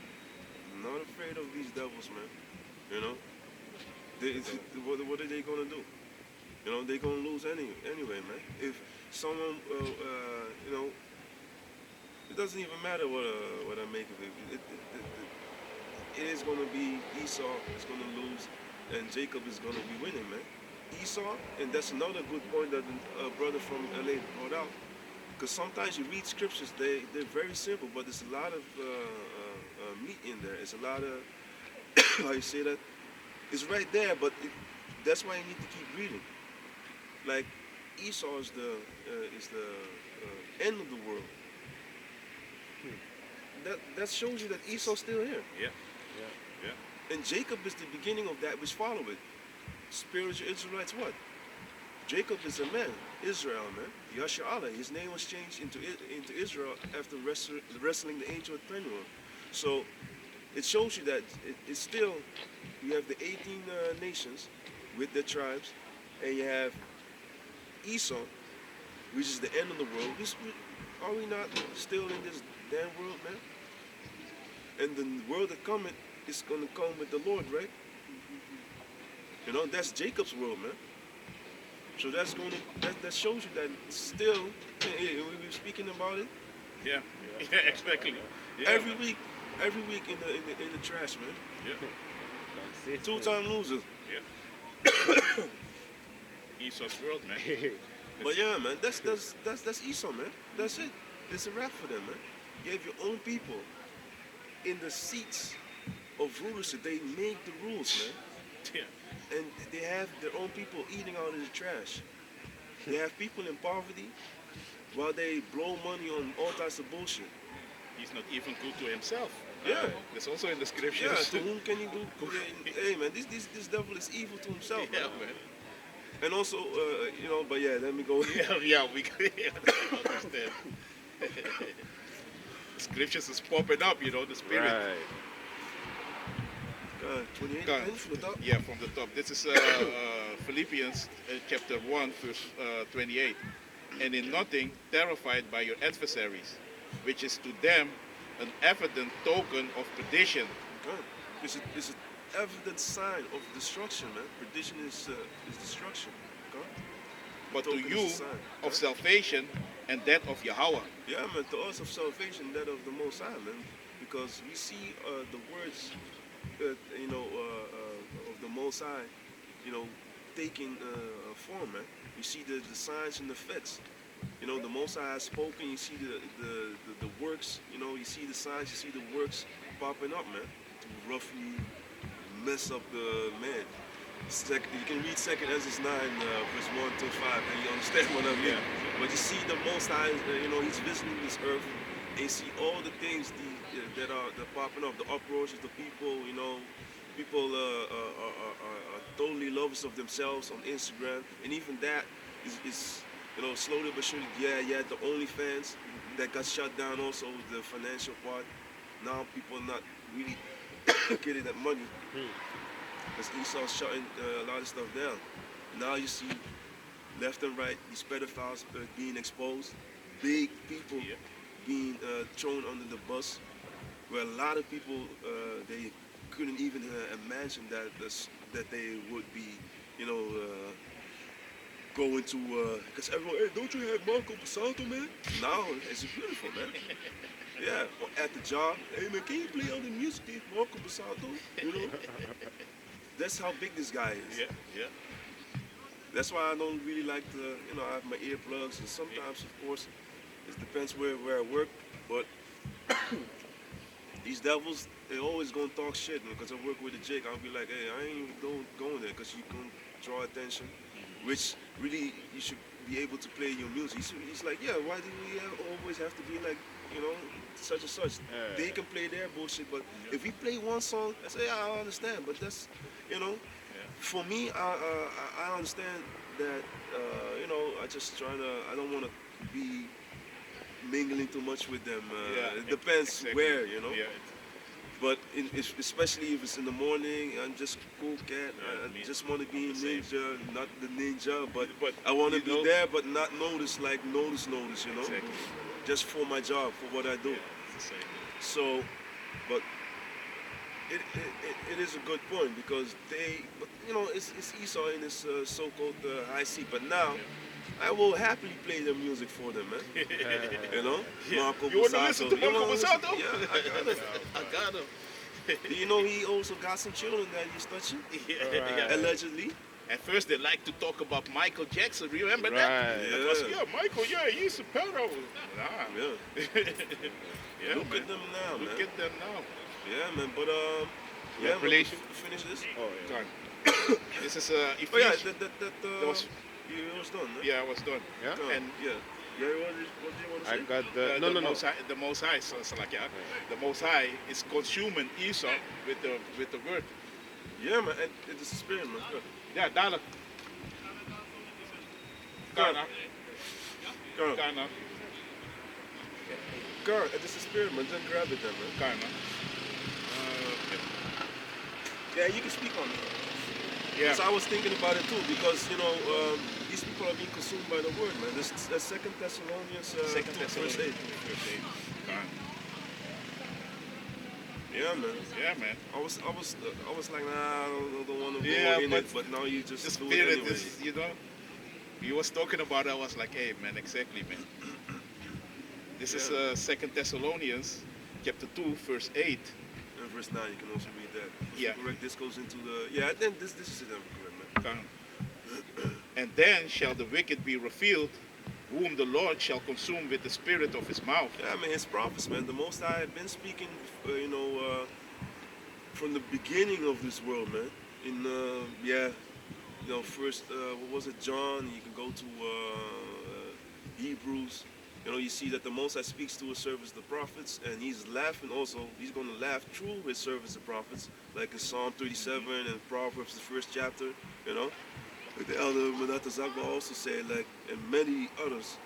Not afraid of these devils, man. You know, what are they gonna do? You know, they're gonna lose anyway, man. If someone, you know, it doesn't even matter what I make of it. It is gonna be Esau is gonna lose, and Jacob is gonna be winning, man. Esau, and that's another good point that a brother from LA brought out. Because sometimes you read scriptures, they're very simple, but there's a lot of meat in there. It's a lot of, how you say that? It's right there, but that's why you need to keep reading. Like Esau is the end of the world. That shows you that Esau's still here. Yeah. And Jacob is the beginning of that which follow it. Spiritual Israelites, what? Jacob is a man, Israel, man. Yasharallah, his name was changed into Israel after wrestling the angel at Penuel. So it shows you that it's still, you have the 18 nations with their tribes, and you have Esau, which is the end of the world. Are we not still in this damn world, man? And the world that cometh is going to come with the Lord, right? You know, that's Jacob's world, man. So that shows you that still, we were speaking about it. Yeah, exactly. Yeah, every week in the trash, man. Yeah. Two-time loser. Yeah. Esau's world, man. But yeah, man, that's Esau, man. That's it. It's a wrap for them, man. You have your own people in the seats of rulers, so they make the rules, man. Yeah. And they have their own people eating out of the trash. They have people in poverty while they blow money on all types of bullshit. He's not even good to himself. Yeah. That's also in the scriptures. Yeah, to whom can you do? Hey, man, this devil is evil to himself. Yeah, man. man. And also, you know, but yeah, let me go. Yeah, we can understand. Scriptures is popping up, you know, the spirit. Right. 28 Go on. from the top. Yeah, from the top. This is Philippians chapter 1, verse 28. And in nothing terrified by your adversaries, which is to them an evident token of perdition. It's an evident sign of destruction, man. Perdition is destruction. But to Token is you a sign. of salvation and that of Yahweh. Yeah, man, to us of salvation, that of the Most High, man. Because we see the words, you know, of the Most High, you know, taking form, man. You see the signs and the effects. You know, the Most High has spoken. You see the works. You know, you see the signs. You see the works popping up, man, to roughly mess up the man. You can read 2 Ezra 9, verse 1 to 5, and you understand what I mean. Yeah. But you see the Most High, you know, he's visiting this earth, and you see all the things that are popping up, the uproars of the people, you know. People are totally lovers of themselves on Instagram, and even that is you know, slowly but surely, yeah, the OnlyFans that got shut down also, the financial part. Now people are not really getting that money. Because Esau's shutting a lot of stuff down. Now you see left and right these pedophiles being exposed, big people being thrown under the bus, where a lot of people they couldn't even imagine that they would be, you know, going to, because everyone, hey, don't you have Marco Bassanto, man? No, it's beautiful, man. Yeah, at the job, hey man, can you play all the music with Marco Bassanto? You know? That's how big this guy is. Yeah. That's why I don't really like to, you know, I have my earplugs, and sometimes, of course, it depends where I work, but these devils, they always gonna talk shit. Because I work with the Jake, I'll be like, hey, I ain't going there because you gonna draw attention. Which really you should be able to play your music. He's like, yeah, why do we always have to be like, you know, such and such? They can play their bullshit, but if we play one song, I say, yeah, I understand. But that's, you know, for me, I understand that, you know, I don't want to be mingling too much with them. It depends where, you know. But especially if it's in the morning, I'm just cool cat. I just want to be a ninja, not the ninja, but I want to be there, but not notice, like notice, you know. Exactly. Just for my job, for what I do. So, but it is a good point because but you know, it's Esau in this so-called high seat. But now, I will happily play their music for them, man. You know, Marco You want to Bussato. listen to Marco Bussato? Yeah, I got him. Do you know he also got some children that he's touching? Allegedly. At first, they like to talk about Michael Jackson. Remember that? Right. That was, Michael, he's a pedo. Yeah. Look at them now, man. Look at them now. Yeah, man. But Revelation. Finish this. Oh, yeah. This is Oh yeah, Ephesians. that was it was done. Right? Yeah, it was done. Yeah. And what do you want to say? I got the no. The Most High, so like the Most High is consuming Esau with the word. Yeah, man. It's a spirit, man. Good. Yeah, dollar. Ghana. Ghana. Girl, it's a spirit, man. Just grab it then, man. Ghana. Yeah, you can speak on it. Yeah. So I was thinking about it too because, you know, these people are being consumed by the word, man. This 2 Thessalonians 2, verse 8. Yeah, man. Yeah, man. I was like, nah, I don't want to go in but it, but now you just the do spirit it anyway. is, you know, he was talking about it. I was like, hey, man, exactly, man. This is 2 Thessalonians chapter 2, verse 8. And verse 9, you can also read that. Yeah. Correct. This goes into the. I think this is it. Correct, man. And then shall the wicked be revealed, whom the Lord shall consume with the spirit of his mouth. Yeah, man, his prophets, man. The Most High had been speaking, you know, from the beginning of this world, man. In, you know, first, what was it, John? You can go to Hebrews. You know, you see that the Most High speaks to his servants, the prophets, and he's laughing also. He's going to laugh through his servants, the prophets, like in Psalm 37 and Proverbs, the first chapter, you know. Like the elder Manata Zagba also said, like, and many others,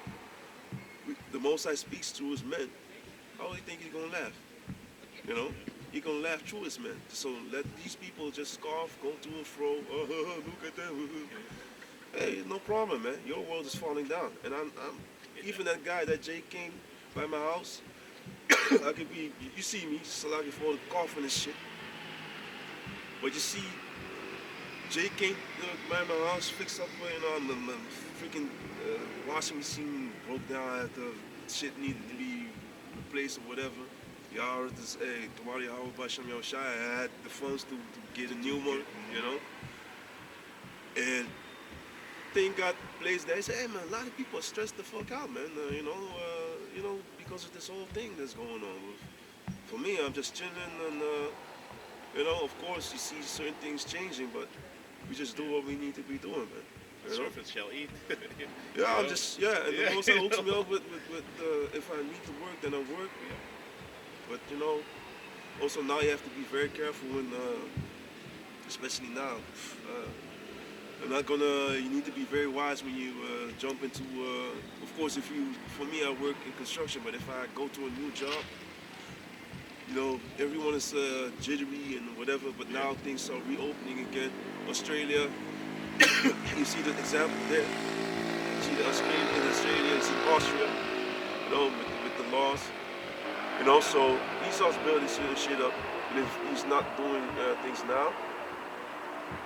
the Most High speaks through his men. How do you think he's going to laugh? You know? He's going to laugh through his men. So let these people just scoff, go to and fro. Oh, look at them. Hey, no problem, man. Your world is falling down. And I'm even that guy that Jay came by my house, I could be, you see me, salaki for the coughing and shit. But you see, Jay came by my house, fixed up, you know, the freaking washing machine broke down after shit needed to be replaced or whatever. Y'all heard this, hey, Kamari Hawabasham Yoshai, I had the funds to get a new one, you know. And thing got placed there. He said, hey man, a lot of people are stressed the fuck out, man. You know, because of this whole thing that's going on. For me, I'm just chilling and, you know, of course you see certain things changing, but we just do what we need to be doing, man. The servants shall eat. Yeah, I'm just, and the Most High hooks me up with if I need to work, then I work. But, you know, also now you have to be very careful when, especially now, you need to be very wise when you jump into, of course, for me, I work in construction, but if I go to a new job, you know, everyone is jittery and whatever, but now things are reopening again. Australia, you see the example there. You see Australia, you see Austria, you know, with the laws. You know, so Esau's building shit up, and if he's not doing things now,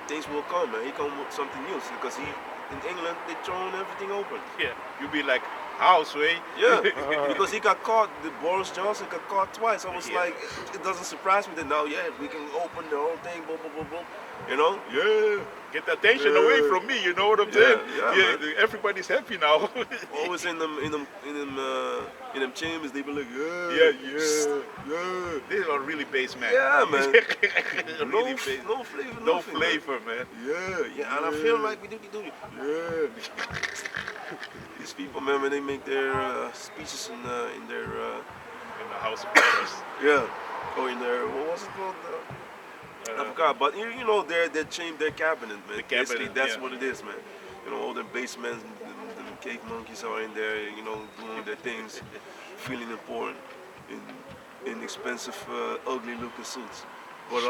things will come, man. He come with something new because in England they throwing everything open. Yeah, you be like houseway. Yeah, because he got caught. Boris Johnson got caught twice. I was like, it doesn't surprise me that now. Yeah, we can open the whole thing. Boom, boom, boom, boom. You know? Yeah. Get the attention away from me. You know what I'm saying? Man. Everybody's happy now. Always in them chambers, they be like, Yeah. yeah. These are really base, man. Yeah, man. Really base. No flavor, No nothing, flavor, man. Yeah. And I feel like we do. Yeah. These people, man, when they make their speeches in their In the House of Commons. or in their, what was it called? I forgot, but you know their cabinet, man. The cabinet, Basically, that's yeah. what it is, man. You know, all the basements, the cake monkeys are in there, you know, doing their things, feeling important in expensive, ugly-looking suits. But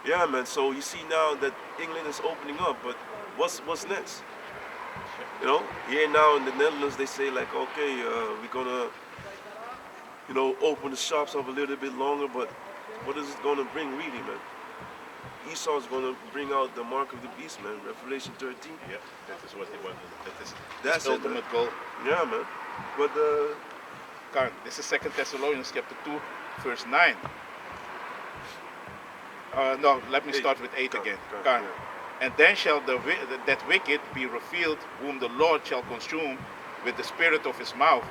yeah, man. So you see now that England is opening up, but what's next? You know, here now in the Netherlands, they say like, okay, we're gonna, you know, open the shops up a little bit longer, but what is it gonna bring really, man? Esau is gonna bring out the mark of the beast, man. Revelation 13. Yeah, that is what they want. That's the it, ultimate man. goal. Yeah, man. But Karen, this is 2 Thessalonians chapter 2, verse 9. No, let me start with 8 again. Karen. And then shall that wicked be revealed, whom the Lord shall consume with the spirit of his mouth,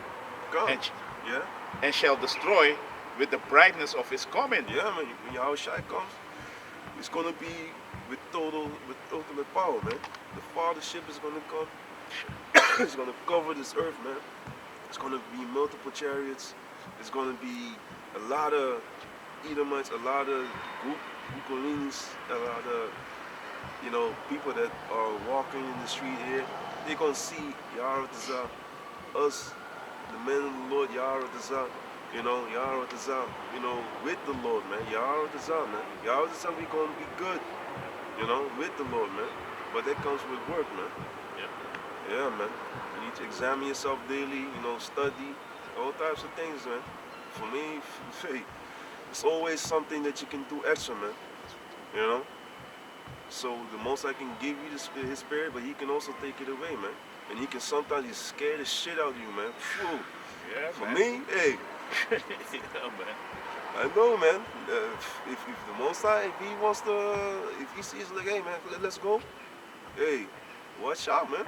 and shall destroy with the brightness of his coming. Yeah, man. When Yahushua comes, it's gonna be with ultimate power, man. The fathership is gonna come. It's gonna cover this earth, man. It's gonna be multiple chariots. It's gonna be a lot of Edomites, a lot of Gukolines, a lot of, you know, people that are walking in the street here. They're gonna see Yaharatazah, us, the men of the Lord, Yaharatazah, you know, Yaharatazah, you know, with the Lord, man. Yaharatazah, man. Yaharatazah, we gonna be good, you know, with the Lord, man. But that comes with work, man. Yeah, man. You need to examine yourself daily, you know, study, all types of things, man. For me, it's always something that you can do extra, man. You know? So the most I can give you his spirit, but he can also take it away, man. And he can sometimes he's scare the shit out of you, man. Phew. Yeah, For man. me, hey. Yeah, man. I know, man. If the Most High, if he wants to, if he sees like, hey, man, let's go. Hey, watch out, man.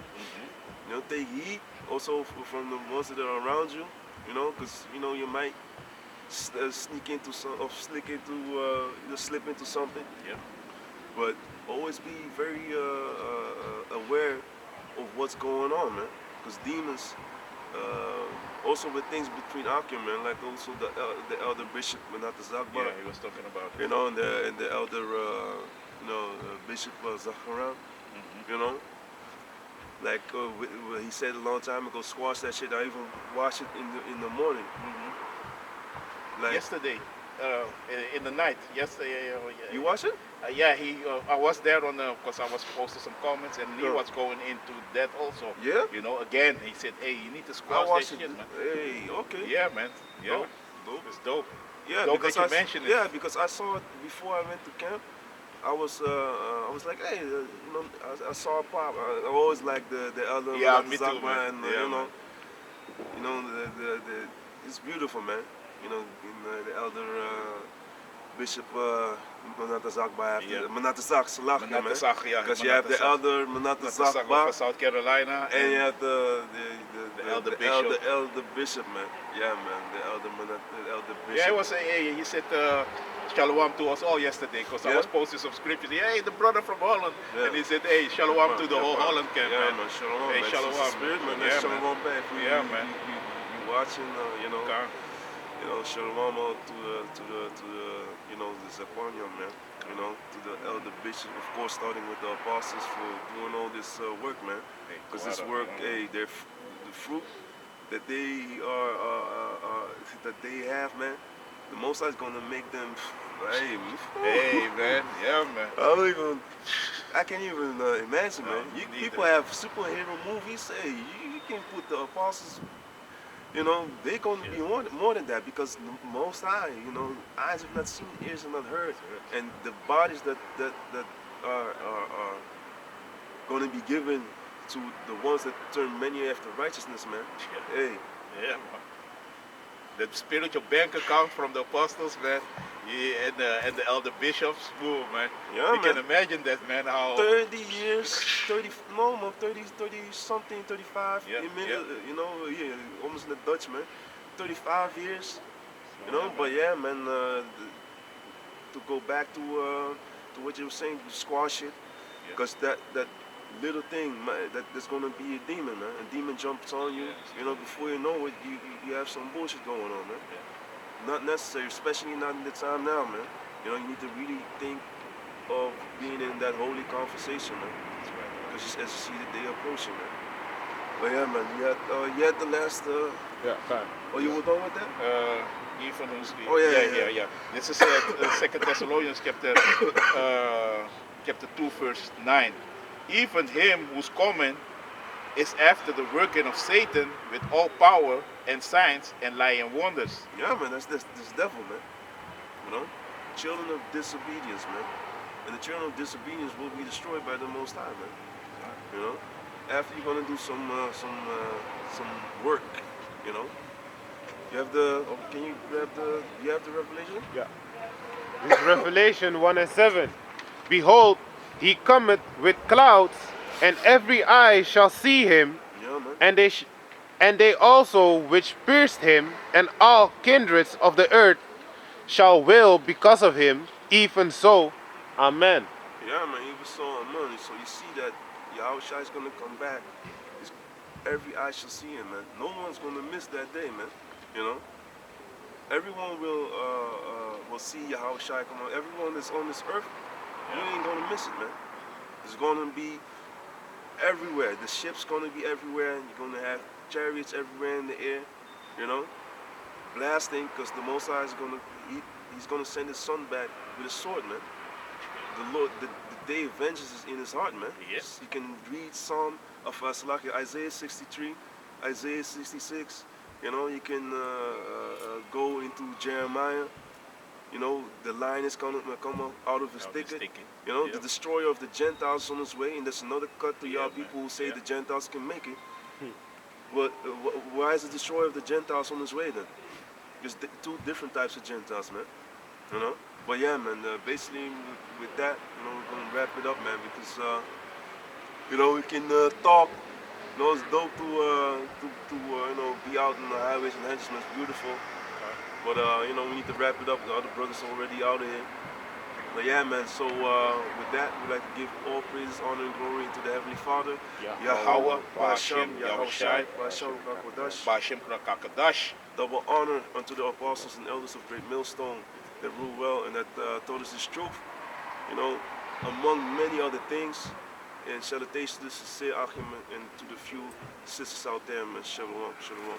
You know, take heed also from the ones that are around you. You know, because you know you might slip into something. Yeah. But always be very aware of what's going on, man. Because demons, also with things between Akim, man, like also the elder bishop, Menatazakba. Yeah, he was talking about it. You know, and the elder, Bishop Zacharan. You know, like he said a long time ago, squash that shit. I even watch it in the morning. Like yesterday, in the night. Yesterday, you watch it? Yeah, I was there because I was posting some comments, and he was going into that also. Yeah. You know, again, he said, "Hey, you need to squash that shit, man." Hey, okay. Yeah, man. Yeah. Dope. It's dope. Yeah, dope because that you mentioned it. Yeah, because I saw it before I went to camp. I was like, hey, you know, I saw a pop. I always like the elder. Yeah, me too, man. And, Yeah, you know, the it's beautiful, man. You know, in the elder Bishop Menatazakba, Menatazak, man. Because you have the elder Menatazakba from South Carolina, and you have the elder bishop, man. Yeah, man, the elder bishop. Yeah, he said shalom to us all yesterday because I was posting some scriptures. Hey, the brother from Holland, and he said, hey, shalom to the whole Holland camp, man. Man, shalom. Hey, shalom, spirit, man. Yeah, shalom back. Man. You watching, you know. You know, shalom to the you know, the Zaquanian, man. You know, to the elder bishop, of course, starting with the apostles for doing all this work, man. Because this work, hey, the fruit that they that they have, man. The Most High is gonna make them, hey, man, yeah, man. I can't even imagine, man. People have superhero movies. Hey, you can put the apostles. You know, they're going to be more than that because the Most High, you know, eyes have not seen, ears have not heard, and the bodies that are going to be given to the ones that turn many after righteousness, man. Yeah. Hey. Yeah, man. The spiritual bank account from the apostles, man. Yeah, and the elder bishops, whoa, man. Yeah, You man. can imagine that, man. How 30 years, 30, no more, 30 something, 35, Yeah, yeah. you know, yeah, almost in the Dutch, man. 35 years, you know, Yeah, but man. yeah, man, to go back to what you were saying, to squash it, Yeah. because that little thing, man, that's gonna be a demon, man. A demon jumps on you, Yeah, you know, before you know it, you have some bullshit going on, man. yeah. Not necessary, especially not in the time now, man. You know, you need to really think of being in that holy conversation, man. That's right. Because as you see the day approaching, man. But yeah, man, you had the last. Yeah, fine. Oh, you were done with that? Even Oh yeah. This is Second Thessalonians chapter 2 verse 9. Even him whose coming is after the working of Satan with all power and signs and lying wonders. Yeah, man, that's this devil, man. You know, children of disobedience, man. And the children of disobedience will be destroyed by the Most High, man. You know, after you're gonna do some work, you know. You have the. Oh, can you grab the? You have the revelation? Yeah. This is Revelation 1 and 7. Behold, he cometh with clouds, and every eye shall see him, Yeah, man. and they also which pierced him, and all kindreds of the earth shall wail because of him. Even so, Amen. Yeah, man. He was sowing money, so you see that Yahushua is gonna come back. It's, every eye shall see him, man. No one's gonna miss that day, man. You know, everyone will see Yahushua come on. Everyone that's on this earth, you ain't gonna miss it, man. It's gonna be everywhere. The ship's gonna be everywhere. You're gonna have chariots everywhere in the air. You know, blasting, because the Most High is he's gonna send his son back with a sword, man. The Lord, the day of vengeance is in his heart, man. Yes. You can read Psalm of Isaiah 63, Isaiah 66. You know, you can go into Jeremiah. You know, the lion is gonna come out of his thicket. You know, Yep. the destroyer of the Gentiles is on his way, and there's another cut to Yeah, y'all man. people who say Yeah. the Gentiles can make it. But why is the destroyer of the Gentiles on his way then? There's two different types of Gentiles, man. You know. But yeah, man. Basically, with that, you know, we're gonna wrap it up, man, because you know, we can talk. You know, it's dope to you know, be out in the highways and hedges, man. It's beautiful. But you know, we need to wrap it up. The other brothers already out of here. But yeah, man. So with that, we'd like to give all praises, honor, and glory to the Heavenly Father, Yahweh, Ba'ashem, Yahushai, Ba'ashem, Kakodash. Bashem Krakakadash. Double honor unto the apostles and elders of Great Millstone that rule well and that told us this truth, you know, among many other things. And salutations to the sincere Achim and to the few sisters out there, man. Shalom, shalom.